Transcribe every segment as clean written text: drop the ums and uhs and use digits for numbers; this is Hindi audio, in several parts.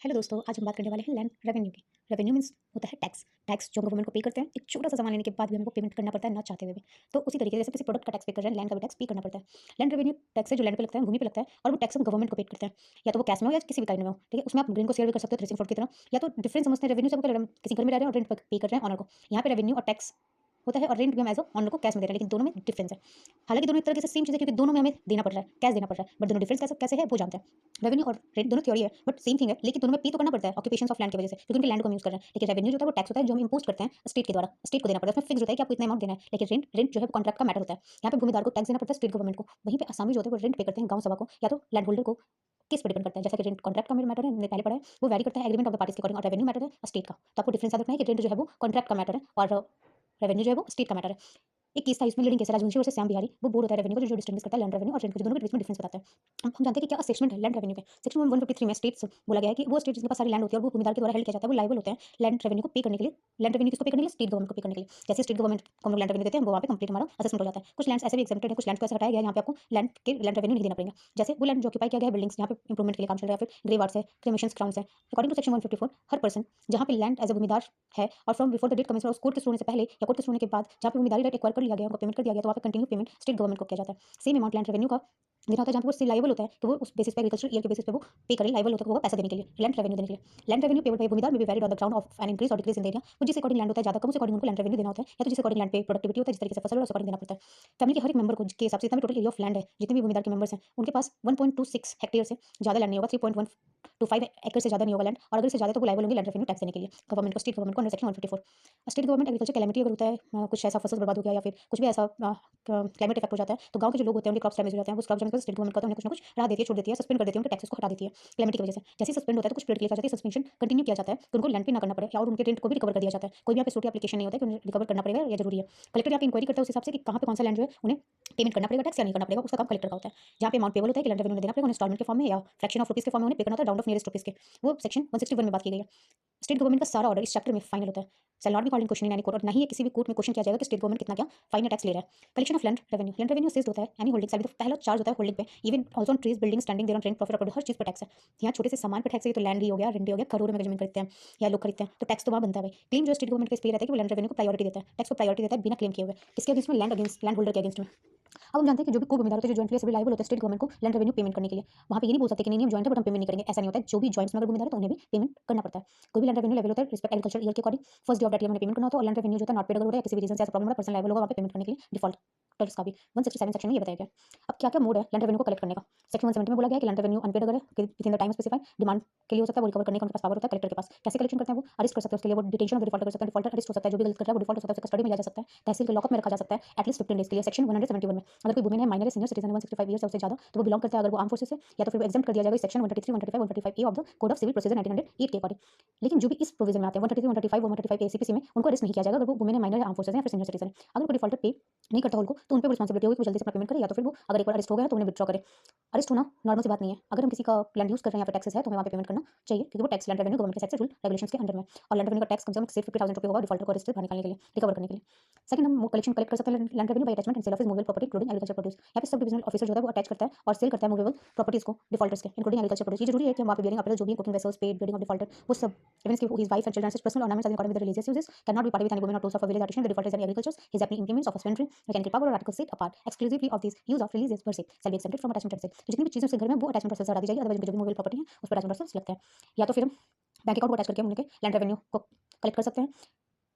हेलो दोस्तों, आज हम बात करने वाले हैं लैंड रेवेन्यू की। रेवेन्यू मीन्स होता है टैक्स। टैक्स जो गवर्नमेंट को पे करते हैं, एक छोटा-सा सामान लेने के बाद भी हमको पेमेंट करना पड़ता है, ना चाहते हुए भी। तो उसी तरीके से जैसे किसी प्रोडक्ट का टैक्स पे कर रहे हैं, लैंड का भी टैक्स पे करना पड़ता है। लैंड रेवेन्यू टैक्स है जो लैंड पे लगता है, भूमि पे लगता है और वो टैक्स हम गवर्नमेंट को पे करते हैं। या तो वो कैश में हो या किसी भी काइंड में हो, ठीक है? उसमें आप ग्रीन को शेयर भी कर सकते हो थ्रेसिंग फ्रॉड की तरह, या तो डिफरेंस समझते हैं रेवेन्यू से, हम किसी घर में रह रहे हैं और रेंट पे पे कर रहे हैं ओनर को। यहाँ पे रेवेन्यू और टैक्स होता है और रेंट भी हम एज़ अ ओनर को कैश में दे रहे हैं, लेकिन दोनों में डिफरेंस है। हालाँकि दोनों एक तरीके से सेम चीज़ है, क्योंकि दोनों में हमें देना पड़ रहा है, कैश देना पड़ रहा है, बट दोनों डिफरेंस कैसे कैसे है वो जानते हैं। रेवेन्यू और रेंट दोनों थ्योरी है, बट सेम थिंग है, लेकिन दोनों में पे तो करना पड़ता है ऑक्यूपेशंस ऑफ लैंड की वजह से, क्योंकि उनके लैंड को हम यूज़ कर रहे हैं। लेकिन रेवेन्यू जो होता है वो टैक्स होता है जो हम इम्पोज़ करते हैं स्टेट के द्वारा, स्टेट को देना पड़ता है। उसमें फिक्स होता है कि आपको इतना अमाउंट देना है। लेकिन रेंट रेंट जो है कॉन्ट्रैक्ट का मैटर होता है। यहाँ पे भूमिदार को टैक्स देना पड़ता है स्टेट गवर्नमेंट को। वहीं पे असामी जो होते हैं वो रेंट पे करते हैं गाँव सभा को, या तो लैंड होल्डर को। किस पे डिपेंड करता है, जैसा कि रेंट कॉन्ट्रैक्ट का मैटर है, हमने पहले पढ़ा है, वो वैरी करता है एग्रीमेंट ऑफ द पार्टीज के अकॉर्डिंग, और रेवेन्यू मैटर है स्टेट का। तो आपको डिफरेंस याद रखना है कि रेंट जो है वो कॉन्ट्रैक्ट का मैटर है और रेवेन्यू जो है वो स्टेट का मैटर है। एक केस था, इसमें लीडिंग केस है राजवंशी वर्सेस श्याम बिहारी। वो बोर्ड होता है रेवेन्यू को, जो डिस्टिंग्विश करता है लैंड रेवेन्यू और रेंट को, जो दोनों के बीच में डिफरेंस बताता है। अब हम जानते हैं कि क्या सेक्शन है लैंड रेवेन्यू के। सेक्शन 153 में स्टेट्स बोला गया है कि वो स्टेट जिनके पास सारी लैंड होती है और वो भूमिदार के द्वारा हेल्ड किया जाता है, वो लायबल होते हैं लैंड रेवेन्यू को पे करने के लिए। लैंड रेवेन्यू किसको पे करने के लिए? स्टेट गवर्नमेंट को पे करने के लिए। जैसे स्टेट गवर्नमेंट को हम लोग लैंड रेवेन्यू देते हैं, वो वहाँ पे कंप्लीट हमारा असेसमेंट हो जाता है। कुछ लैंड्स ऐसे भी एग्जेम्प्टेड है, कुछ लैंड को ऐसा हटाया गया है, यहाँ पे आपको लैंड रेवेन्यू नहीं देना पड़ेगा। जैसे वो लैंड जो ऑक्यूपाई किया गया है बिल्डिंग्स, यहाँ पे इंप्रूवमेंट के लिए काम चल रहा है, फिर ग्रेव आर्ट्स है, क्रिमेशंस ग्राउंड्स है। अकॉर्डिंग टू सेक्शन 154, हर पर्सन जहाँ पे लैंड एज अ भूमिदार है और from before the date commencement, उस कोर्ट के शुरू होने से पहले या कोर्ट के शुरू होने के बाद जहाँ पे भूमिदारी राइट एक्वायर कर लिया गया, उनको पेमेंट कर दिया गया, तो वहाँ पे कंटिन्यू पेमेंट स्टेट गवर्नमेंट को किया जाता है। सेम अमाउंट लैंड रेवेन्यू का देना होता है, जहाँ पे वो स्टिल लायबल होता है, तो वो उस बेसिस पे एग्रीकल्चर ईयर के बेसिस पे वो पे करे, लायबल होता है वो पैसा देने के लिए, लैंड रेवेन्यू देने के लिए। लैंड रेवेन्यू पेबल बाय भूमिदार में be valid on the ground of an increase और डिक्रीज इन द एरिया। वो जिस अकॉर्डिंग लैंड होता है ज्यादा कम, उस अकॉर्डिंग उनको लैंड रेवेन्यू देना होता है, या तो जिस अकॉर्डिंग लैंड पे प्रोडक्टिविटी होता है, जिस तरीके से फसल उस अकॉर्डिंग देना पड़ता है। फैमिली के हर एक मेंबर को के हिसाब से जितना भी टोटल एरिया ऑफ लैंड है, जितने भी भूमिदार के मेंबर्स हैं, उनके पास 1.26 हेक्टेयर से ज्यादा लैंड नहीं होगा, 3.125 एकड़ से ज्यादा नहीं होगा लैंड, और अगर इससे ज्यादा तो वो लायबल होंगे लैंड रेवेन्यू टैक्स देने के लिए गवर्नमेंट को, स्टेट गवर्नमेंट को, under section 154। State government agriculture calamity अगर होता है, कुछ ऐसा फसल बर्बाद हो गया या फिर कुछ भी ऐसा क्लाइमेट इफेक्ट हो जाता है, तो गांव के जो लोग होते हैं उनके क्रॉप्स डैमेज हो जाते हैं, वो क्रॉप डैमेज स्टेट गवर्नमेंट का उन्हें कुछ ना कुछ राहत देती है, छूट देती है, सस्पेंड कर देती है, उनके टैक्सेस को हटा देती है क्लेमिटी की वजह से। जैसे सस्पेंड होता है तो कुछ पीरियड के लिए जाती है, सस्पेंशन कंटिन्यू किया जाता है तो उनको लैंड पे ना करना पड़े, और उनके रेंट को भी रिकवर कर दिया जाता है। कोई भी यहाँ पे सूटी एप्लीकेशन नहीं होता है कि उन्हें रिकवर करना पड़ेगा, ये जरूरी है। कलेक्टर यहाँ पे इंक्वायरी करता है उस हिसाब से कि कहाँ पे कौन सा लैंड जो है उन्हें पेमेंट करना पड़ेगा टैक्स या नहीं करना पड़ेगा, उसका काम कलेक्टर का होता है। जहाँ पे अमाउंट पेबल होता है कि लैंड रेवेन्यू देना पड़ेगा इंस्टॉलमेंट के फॉर्म में या फ्रैक्शन ऑफ रुपीज के फॉर्म में उन्हें पे करना होता है, राउंड ऑफ नियरेस्ट रुपीज के। वो सेक्शन 161 में बात की गई है। स्टेट गवर्नमेंट का सारा ऑर्डर इस चैप्टर में फाइनल होता है। Shall not be called in question in any court, और नहीं है किसी भी कोर्ट में क्वेश्चन किया जाएगा कि स्टेट गवर्नमेंट कितना क्या फाइन टैक्स ले रहा है। Collection of land revenue ceased होता है एनी होल्डिंग सैलरी, तो पहला चार्ज होता है होल्डिंग पे, even also on trees building standing there on rent profit, हर चीज पर टैक्स है। यहाँ छोटे से सामान पर टैक्स है, तो लैंड ही हो गया, रेंट हो गया, करोड़ों में जमीन खरीदते हैं या लोग खरीदते हैं तो टैक्स तो वहाँ बनता है भाई। क्लेम जो स्टेट गवर्नमेंट के इस पे रहता है कि वो लैंड रेवेन्यू को प्रायोरिटी देता है, टैक्स को प्रायोरिटी देता है बिना क्लेम किए हुए। किसके अगेंस्ट में? लैंड अगेंस्ट, लैंड होल्डर के अगेंस्ट में। अब हम जानते हैं कि जो भी को-भूमिदार होते हैं, जो जॉइंटली सभी लायबल होते हैं स्टेट गवर्नमेंट को लैंड रेवेन्यू पेमेंट करने के लिए। वहाँ पे ये नहीं बोल सकते कि नहीं नहीं हम जॉइंट है बट हम पेमेंट नहीं करेंगे, ऐसा नहीं होता है। जो भी जॉइंट्स में अगर भूमिदार है तो उन्हें भी पेमेंट करना पड़ता है। कोई भी लैंड रेवेन्यू लेवल होता है रिस्पेक्ट एग्रीकल्चर ईयर के according first day of that year में पेमेंट करना होता है, और लैंड रेवेन्यू जो होता है नॉट पेड अगर होता है किसी भी रीजन से ऐसा प्रॉब्लम हो रहा है, पर्सनल लायबल होगा वहाँ पे पेमेंट करने के लिए डिफॉल्ट टैक्स का भी 167 सेक्शन में ये बताया गया है। अब क्या क्या मोड है लैंड रेवेन्यू को कलेक्ट करने का? सेक्शन 170 में बोला गया है कि लैंड रेवेन्यू अनपेड अगर है with in the time specified, demand के लिए हो सकता है, वो रिकवर करने का उनके पास पावर होता है कलेक्टर के पास। कैसे कलेक्शन करते हैं? वो अरेस्ट कर सकते हैं, उसके लिए वो डिटेंशन ऑफ द डिफॉल्टर कर सकते हैं, डिफॉल्टर अरेस्ट हो सकता है, जो भी गलत कर रहा है वो डिफॉल्ट हो सकता है, उसे कस्टडी में लिया जा सकता है, तहसील के लॉकअप में रखा जा सकता है एटलीस्ट 15 डेज के लिए। सेक्शन 171 में अगर कोई वुमेन है, माइनर है, सीनियर सिटीजन है, 165 ईयर से उससे ज्यादा, तो वो बिलोंग करता है अगर वो आर्म फोर्सेस से, या तो फिर वो एग्जम्प्ट कर दिया जाएगा section 133 135 135 A of the code of civil procedure 1908 के अकॉर्डिंग। लेकिन जो भी इस प्रोविजन में आते हैं 133 135 135 एसीपीसी में, उनको अरेस्ट नहीं किया जाएगा अगर वो वुमेन है, माइनर है, आर्म फोर्सेस है या फिर सीनियर सिटीजन है। अगर कोई डिफॉल्टर पे नहीं करता उनको, तो उन पे रिस्पांसिबिलिटी होगी कि वो जल्दी से अपना पेमेंट करे, या तो फिर वो अगर एक बार अरेस्ट हो गया तो उन्हें विथड्रॉ करे। अरेस्ट होना नॉर्मल सी बात नहीं है। अगर हम किसी का लैंड यूज कर रहे हैं या फिर टैक्सेस है तो हमें वहाँ पे पेमेंट करना चाहिए, क्योंकि वो टैक्स लैंड रेवेन्यू गवर्नमेंट के साइड से रूल रेगुलेशंस के अंडर में। और लैंड रेवेन्यू का टैक्स कम से कम 50,000 रुपये होगा डिफॉल्टर को अरेस्ट से बाहर निकालने के लिए, रिकवर करने के लिए। सेकंड, हम कलेक्शन कलेक्ट कर सकते हैं land revenue by attachment and sale of movable property including agriculture produce. यहाँ पे सब डिविजनल ऑफिसर जो है वो अटैच करता है और सेल करता है मूवेबल प्रॉपर्टीज को डिफॉल्टर्स के इंक्लूडिंग एग्रीकल्चर प्रोड्यूस। ये जरूरी है कि हम वहाँ पे बियरिंग अपील जो भी cooking vessels paid building of defaulter वो सब, इवन कि his wife and children personal ornaments according with religious uses can not be party with any woman और tools of village artisan the defaulters and agricultures his अपनी implements of husbandry mechanical power और article set apart exclusively of this use of religious worship shall be accepted from attachment tax. तो जितनी भी चीजें उसके घर में वो अटैचमेंट टैक्स से हटा दी जाएगी, अदरवाइज जो भी मूवेबल प्रॉपर्टी है उस पर अटैचमेंट टैक्स लगता है। या तो फिर हम बैंक अकाउंट को अटैच करके हम उनके लैंड रेवेन्यू को कलेक्ट कर सकते हैं।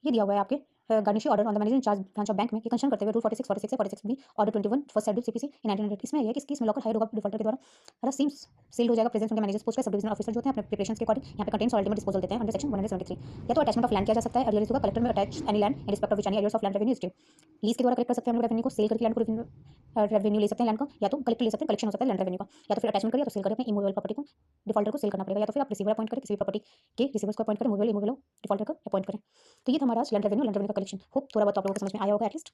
ये दिया हुआ है आपके garnishee order on the managing charge branch of bank में कि कंसर्न करते हुए rule 46 46 46 B order 21 first schedule CPC in 1900 इसमें है कि इसकी इसमें लॉकर हायर होगा डिफॉल्टर के द्वारा, हर सीम्स सील्ड हो जाएगा प्रेजेंस उनके मैनेजर्स पोस्ट पे सब डिविजनल ऑफिसर जो होते हैं अपने प्रिपरेशंस के अकॉर्डिंग यहाँ पे कंटेंट्स अल्टीमेट डिस्पोजल देते हैं अंडर सेक्शन 173। या तो अटैचमेंट ऑफ लैंड किया जा सकता है, अर्लियर होगा कलेक्टर में attach any land in respect of which any areas of land revenue is due. Lease के द्वारा कलेक्ट कर सकते हैं हम लोग रेवेन्यू को, सेल करके लैंड को रेवेन्यू ले सकते हैं लैंड का, या तो कलेक्टर ले सकते हैं, कलेक्शन हो सकता है लैंड रेवेन्यू का, या तो फिर अटैचमेंट करिए या तो सेल करिए अपनी इमूवेबल प्रॉपर्टी को, डिफॉल्टर को सेल करना पड़ेगा, या तो फिर आप रिसीवर अपॉइंट करें, किसी भी प्रॉपर्टी के रिसीवर्स को अपॉइंट करें, मूवेबल इमूवेबल डिफॉल्टर को अपॉइंट करें। तो ये था हमारा लैंड रेवेन्यू का कलेक्शन। होप थोड़ा बहुत आप लोगों को समझ में आया होगा एटलीस्ट।